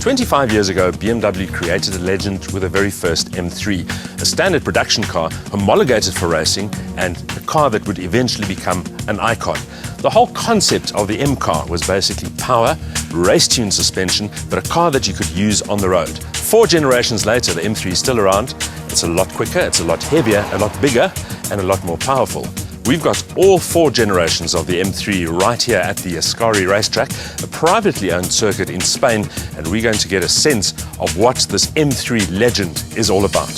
25 years ago, BMW created a legend with the very first M3, a standard production car homologated for racing and a car that would eventually become an icon. The whole concept of the M car was basically power, race-tuned suspension, but a car that you could use on the road. 4 generations later, the M3 is still around. It's a lot quicker, it's a lot heavier, a lot bigger, and a lot more powerful. We've got all 4 generations of the M3 right here at the Ascari racetrack, a privately owned circuit in Spain, and we're going to get a sense of what this M3 legend is all about.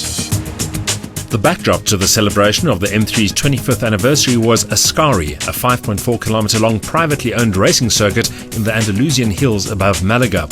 The backdrop to the celebration of the M3's 25th anniversary was Ascari, a 5.4 kilometre long privately owned racing circuit in the Andalusian hills above Malaga.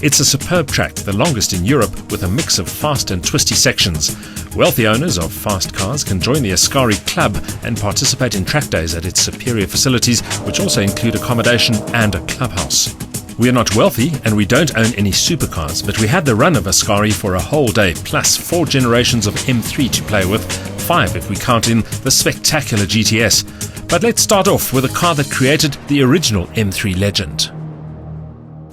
It's a superb track, the longest in Europe, with a mix of fast and twisty sections. Wealthy owners of fast cars can join the Ascari Club and participate in track days at its superior facilities, which also include accommodation and a clubhouse. We are not wealthy and we don't own any supercars, but we had the run of Ascari for a whole day, plus 4 generations of M3 to play with, 5 if we count in the spectacular GTS. But let's start off with a car that created the original M3 legend.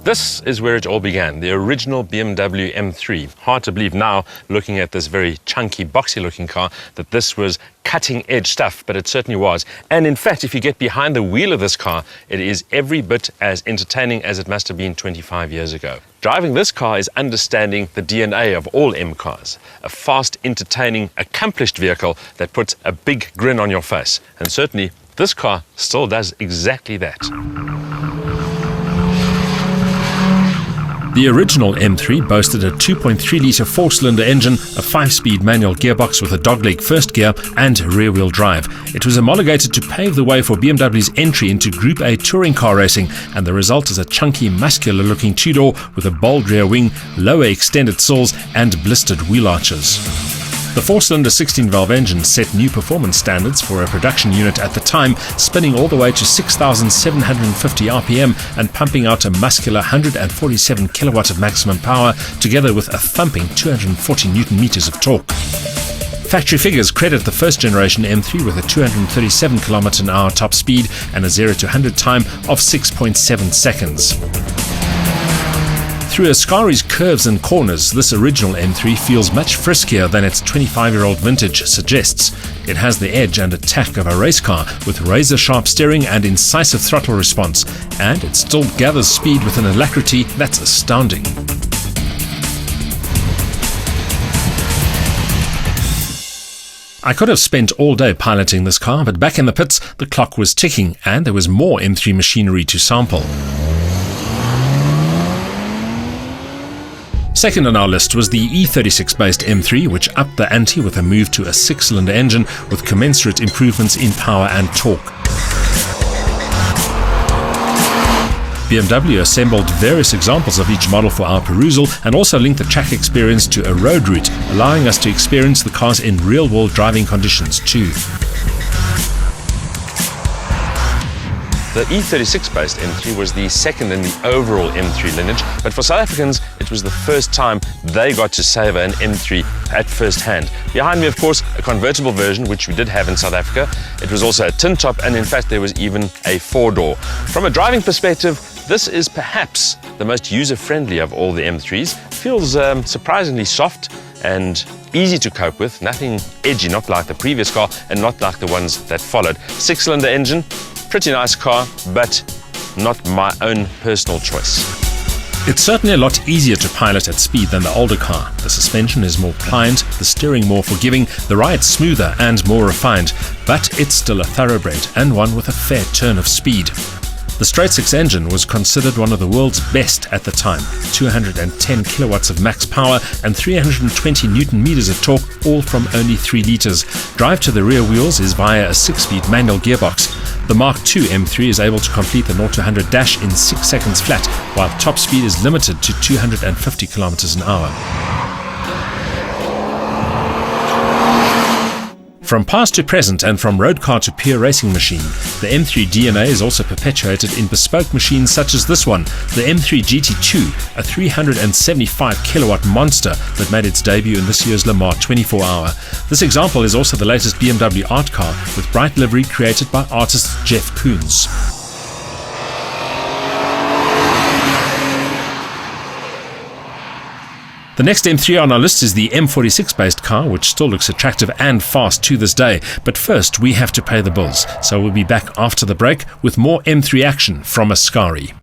This is where it all began, the original BMW M3. Hard to believe now, looking at this very chunky, boxy-looking car, that this was cutting-edge stuff, but it certainly was. And in fact, if you get behind the wheel of this car, it is every bit as entertaining as it must have been 25 years ago. Driving this car is understanding the DNA of all M cars. A fast, entertaining, accomplished vehicle that puts a big grin on your face. And certainly, this car still does exactly that. The original M3 boasted a 2.3-litre 4-cylinder engine, a 5-speed manual gearbox with a dogleg first gear and rear-wheel drive. It was homologated to pave the way for BMW's entry into Group A touring car racing, and the result is a chunky, muscular-looking two-door with a bold rear wing, lower extended sills and blistered wheel arches. The 4-cylinder 16-valve engine set new performance standards for a production unit at the time, spinning all the way to 6,750 RPM and pumping out a muscular 147 kilowatt of maximum power, together with a thumping 240 Newton meters of torque. Factory figures credit the first generation M3 with a 237 km/h top speed and a 0 to 100 time of 6.7 seconds. Through Ascari's curves and corners, this original M3 feels much friskier than its 25-year-old vintage suggests. It has the edge and attack of a race car, with razor-sharp steering and incisive throttle response, and it still gathers speed with an alacrity that's astounding. I could have spent all day piloting this car, but back in the pits, the clock was ticking, and there was more M3 machinery to sample. Second on our list was the E36-based M3, which upped the ante with a move to a 6-cylinder engine with commensurate improvements in power and torque. BMW assembled various examples of each model for our perusal and also linked the track experience to a road route, allowing us to experience the cars in real-world driving conditions too. The E36-based M3 was the second in the overall M3 lineage, but for South Africans, it was the first time they got to savour an M3 at first hand. Behind me, of course, a convertible version, which we did have in South Africa. It was also a tin top, and in fact, there was even a 4-door. From a driving perspective, this is perhaps the most user-friendly of all the M3s. Feels surprisingly soft and easy to cope with, nothing edgy, not like the previous car and not like the ones that followed. 6-cylinder engine, pretty nice car, but not my own personal choice. It's certainly a lot easier to pilot at speed than the older car. The suspension is more pliant, the steering more forgiving, the ride smoother and more refined, but it's still a thoroughbred and one with a fair turn of speed. The straight-six engine was considered one of the world's best at the time. 210 kilowatts of max power and 320 Newton meters of torque, all from only 3 litres. Drive to the rear wheels is via a 6-speed manual gearbox. The Mark II M3 is able to complete the 0 to 100 dash in 6 seconds flat, while top speed is limited to 250 kilometers an hour. From past to present and from road car to pure racing machine, the M3 DNA is also perpetuated in bespoke machines such as this one, the M3 GT2, a 375 kilowatt monster that made its debut in this year's Le Mans 24-hour. This example is also the latest BMW art car with bright livery created by artist Jeff Koons. The next M3 on our list is the M46 based car, which still looks attractive and fast to this day. But first, we have to pay the bills. So we'll be back after the break with more M3 action from Ascari.